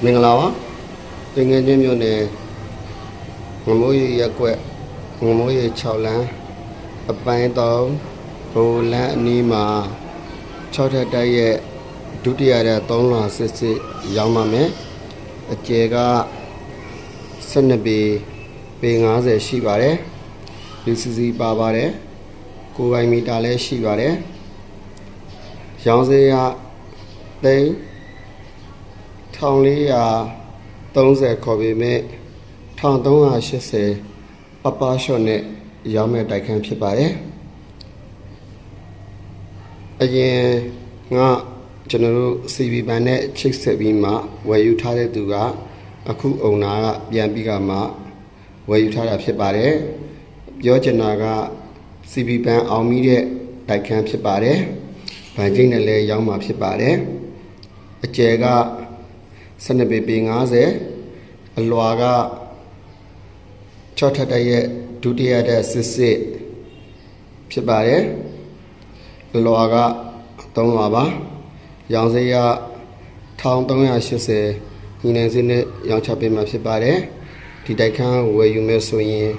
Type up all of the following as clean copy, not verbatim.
မင်္ဂလာပါတင်ငယ်ချင်းမျိုးနဲ့ငမိုးရရက်ကွက်ငမိုးရ6လမ်းအပိုင်း3ဘိုလန်းအနီးမှာ6ထပ်တိုက်ရဲ့ဒုတိယတဲ့3လွှာစစ်ရောက်မှာမယ်အကျယ်က12ပေ50ရှိပါတယ် UCC ပါပါတယ်9ဘိုင်မီတာလည်းရှိပါတယ်ရောင်းစရသိန်း1430ခေါ်ပေမဲ့1380ပပရှော့နဲ့ရောင်းမဲ့တိုက်ခန်းဖြစ်ပါတယ်အရင်ကကျွန်တော်တို့ CV ဘန်နဲ့ချိတ်ဆက်ပြီးမှဝယ်ယူထားတဲ့သူကအခုအုံနာကပြန်ပြီးကမှဝယ်ယူထားတာဖြစ်ပါတယ်ပြောချင်တာက CV ဘန်အောင်ပြီးတဲ့တိုက်ခန်းဖြစ်ပါတယ်ဗန်ကျင်းနဲ့လည်းရောင်းမှာဖြစ်ပါတယ်အကျယ်က12ပေ50အလွာက6ထပ်တိုက်ရဲ့ဒုတိယတဲ့စစ်ဖြစ်ပါတယ်အလွာက3လွာပါရောင်စရ1380ညီနိုင်စင်းနဲ့ရောင်းချပေးမှာဖြစ်ပါတယ်ဒီတိုက်ခန်းဝယ်ယူမဲ့ဆိုရင်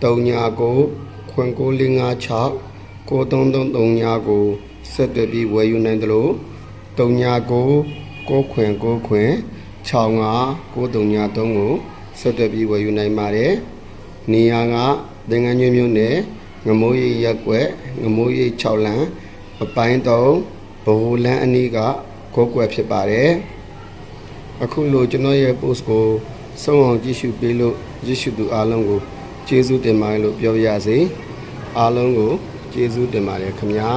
39ခွန်9456 9333ကိုဆက်သွယ်ပြီးဝယ်ယူနိုင်တယ်လို့39 9ခွင်65 93ကိုဆက်သွယ်ပြီးဝယ်ယူနိုင်ပါတယ်နေရာကသင်္ကန်းကျွန်းမြို့နယ်ငမိုးရိပ်ရက်ကွက်ငမိုးရိပ်6လမ်းအပိုင်း3ဘိုလန်းအနီးကကိုကွက်ဖြစ်ပါတယ်အခုလိုကျွန်တော်ရဲ့ post ကိုစုံအောင်ကြည့်ရှုပေးလို့ကြည့်ရှုသူအားလုံးကိုကျေးဇူးတင်ပါတယ်လို့ပြောပြရစီအားလုံးကိုကျေးဇူးတင်ပါတယ်ခင်ဗျာ